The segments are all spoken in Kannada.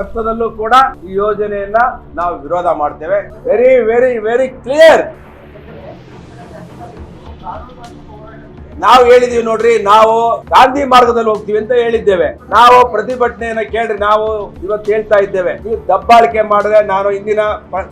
ರಕ್ತದಲ್ಲೂ ಕೂಡ ಈ ಯೋಜನೆಯನ್ನ ನಾವು ವಿರೋಧ ಮಾಡ್ತೇವೆ. Very very very clear. ನಾವು ಹೇಳಿದೀವಿ ನೋಡ್ರಿ, ನಾವು ಗಾಂಧಿ ಮಾರ್ಗದಲ್ಲಿ ಹೋಗ್ತೀವಿ ಅಂತ ಹೇಳಿದ್ದೇವೆ. ನಾವು ಪ್ರತಿಭಟನೆಯನ್ನ ಕೇಳ್ರಿ, ನಾವು ಇವತ್ತು ಹೇಳ್ತಾ ಇದ್ದೇವೆ, ನೀವು ದಬ್ಬಾಳಿಕೆ ಮಾಡಿದ್ರೆ ನಾನು ಇಂದಿನ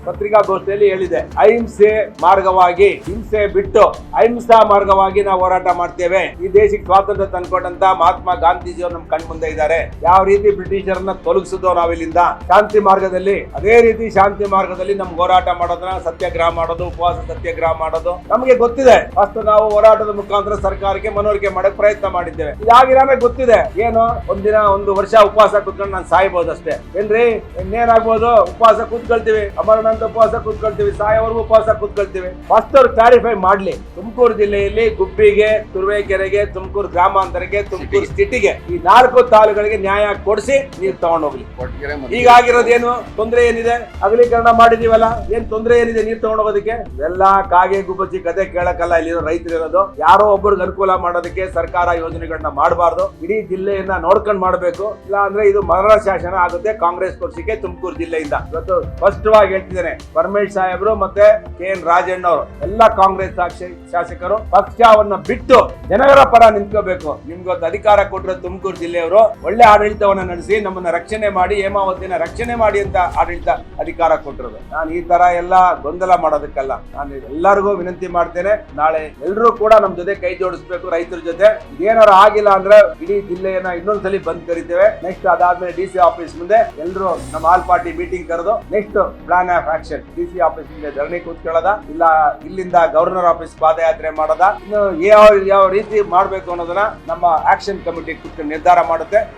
ಪತ್ರಿಕಾಗೋಷ್ಠಿಯಲ್ಲಿ ಹೇಳಿದೆ, ಅಹಿಂಸೆ ಮಾರ್ಗವಾಗಿ, ಹಿಂಸೆ ಬಿಟ್ಟು ಅಹಿಂಸಾ ಮಾರ್ಗವಾಗಿ ನಾವು ಹೋರಾಟ ಮಾಡ್ತೇವೆ. ಈ ದೇಶಕ್ಕೆ ಸ್ವಾತಂತ್ರ್ಯ ತಂದ್ಕೊಂಡಂತ ಮಹಾತ್ಮ ಗಾಂಧೀಜಿಯವರು ನಮ್ ಕಣ್ ಮುಂದೆ ಇದ್ದಾರೆ. ಯಾವ ರೀತಿ ಬ್ರಿಟಿಷರನ್ನ ತೊಲಗಿಸಿದೋ ನಾವಿಲ್ಲಿಂದ ಶಾಂತಿ ಮಾರ್ಗದಲ್ಲಿ, ಅದೇ ರೀತಿ ಶಾಂತಿ ಮಾರ್ಗದಲ್ಲಿ ನಮ್ಗೆ ಹೋರಾಟ ಮಾಡೋದನ್ನ, ಸತ್ಯಾಗ್ರಹ ಮಾಡೋದು, ಉಪವಾಸ ಸತ್ಯಾಗ್ರಹ ಮಾಡೋದು ನಮಗೆ ಗೊತ್ತಿದೆ. ಫಸ್ಟ್ ನಾವು ಹೋರಾಟದ ಮುಖಾಂತರ ಸರ್ಕಾರಕ್ಕೆ ಮನವರಿಕೆ ಮಾಡಕ್ ಪ್ರಯತ್ನ ಮಾಡಿದ್ದೇವೆ. ಇದಾಗಿರಾಮೆ ಗೊತ್ತಿದೆ, ಏನು ಒಂದಿನ ಒಂದು ವರ್ಷ ಉಪವಾಸ ಕೂತ್ಕೊಂಡು ನಾನು ಸಾಯ್ಬೋದು ಅಷ್ಟೇ ಏನ್ರಿ, ಇನ್ನೇನಾಗ್ಬೋದು, ಉಪವಾಸ ಕೂತ್ಕೊಳ್ತೀವಿ, ಅಮರನಾಥ ಉಪವಾಸ ಕೂತ್ಕೊಳ್ತೀವಿ, ಸಾಯೋವರೆಗೂ ಉಪವಾಸ ಕೂತ್ಕೊಳ್ತೀವಿ. ಫಸ್ಟ್ ಅವ್ರು ಕ್ಲಾರಿಫೈ ಮಾಡ್ಲಿ, ತುಮಕೂರು ಜಿಲ್ಲೆಯಲ್ಲಿ ಗುಬ್ಬಿಗೆ, ತುರುವೇಕೆರೆಗೆ, ತುಮಕೂರು ಗ್ರಾಮಾಂತರಕ್ಕೆ, ತುಮಕೂರು ಸಿಟಿಗೆ, ಈ 4 ತಾಲೂಕುಗಳಿಗೆ ನ್ಯಾಯ ಕೊಡಿಸಿ ನೀರು ತಗೊಂಡು ಹೋಗ್ಲಿ. ಈಗಾಗಿರೋದೇನು ತೊಂದರೆ ಏನಿದೆ, ಅಗಲೀಕರಣ ಮಾಡಿದೀವಲ್ಲ, ಏನ್ ತೊಂದರೆ ಏನಿದೆ ನೀರು ತಗೊಂಡು ಹೋಗೋದಕ್ಕೆ? ಎಲ್ಲ ಕಾಗೆ ಗುಬ್ಬಚ್ಚಿ ಕತೆ ಕೇಳಕ್ಕಲ್ಲ ಇಲ್ಲಿರೋ ರೈತರು ಇರೋದು. ಯಾರೋ ಒಬ್ಬರಿಗೆ ಅನುಕೂಲ ಮಾಡೋದಕ್ಕೆ ಸರ್ಕಾರ ಯೋಜನೆಗಳನ್ನ ಮಾಡಬಾರ್ದು, ಇಡೀ ಜಿಲ್ಲೆಯನ್ನ ನೋಡ್ಕೊಂಡು ಮಾಡಬೇಕು. ಇಲ್ಲ ಅಂದ್ರೆ ಇದು ಮರಣ ಶಾಸನ ಆಗುತ್ತೆ ಕಾಂಗ್ರೆಸ್ ಪಕ್ಷಕ್ಕೆ ತುಮಕೂರು ಜಿಲ್ಲೆಯಿಂದ. ಇವತ್ತು ಸ್ಪಷ್ಟವಾಗಿ ಹೇಳ್ತಿದ್ದೇನೆ, ಪರಮೇಶ್ ಸಾಹೇಬರು ಮತ್ತೆ KN ರಾಜಣ್ಣ ಅವರು ಎಲ್ಲ ಕಾಂಗ್ರೆಸ್ ಶಾಸಕರು ಪಕ್ಷವನ್ನ ಬಿಟ್ಟು ಜನರ ಪರ ನಿಂತ್ಕೋಬೇಕು. ನಿಮ್ಗೊತ್ತು ಅಧಿಕಾರ ಕೊಟ್ಟರೆ ತುಮಕೂರು ಜಿಲ್ಲೆಯವರು ಒಳ್ಳೆ ಆಡಳಿತವನ್ನ ನಡೆಸಿ ನಮ್ಮನ್ನ ರಕ್ಷಣೆ ಮಾಡಿ, ಹೇಮಾವತಿನ ರಕ್ಷಣೆ ಮಾಡಿ ಅಂತ ಆಡಳಿತ ಅಧಿಕಾರ ಕೊಟ್ಟಿರೋದು. ನಾನು ಈ ತರ ಎಲ್ಲ ಗೊಂದಲ ಮಾಡೋದಕ್ಕಲ್ಲ. ನಾನು ಎಲ್ಲರಿಗೂ ವಿನಂತಿ ಮಾಡ್ತೇನೆ, ನಾಳೆ ಎಲ್ಲರೂ ಕೂಡ ನಮ್ ಜೊತೆ ಕೈ ಜೋಡಿಸ್ಬೇಕು ರೈತರ ಜೊತೆ. ಇದೇನಾರು ಆಗಿಲ್ಲ ಅಂದ್ರೆ ಇಡೀ ಜಿಲ್ಲೆಯನ್ನ ಇನ್ನೊಂದ್ಸಲಿ ಬಂದ್ ಕರಿತೇವೆ. ನೆಕ್ಸ್ಟ್ ಅದಾದ್ಮೇಲೆ DC ಆಫೀಸ್ ಮುಂದೆ ಎಲ್ಲರೂ ನಮ್ಮ ಆಲ್ ಪಾರ್ಟಿ ಮೀಟಿಂಗ್ ಕರೆದು next plan of action, DC office ಮುಂದೆ ಧರಣಿ ಕೂತ್ಕೊಳ್ಳೋದ, ಇಲ್ಲ ಇಲ್ಲಿಂದ ಗವರ್ನರ್ ಆಫೀಸ್ ಪಾದಯಾತ್ರೆ ಮಾಡೋದ, ಇನ್ನು ಯಾವ ರೀತಿ ಮಾಡ್ಬೇಕು ಅನ್ನೋದನ್ನ ನಮ್ಮ ಆಕ್ಷನ್ ಕಮಿಟಿ ಕೂತ್ಕೊಂಡು ನಿರ್ಧಾರ ಮಾಡುತ್ತೆ.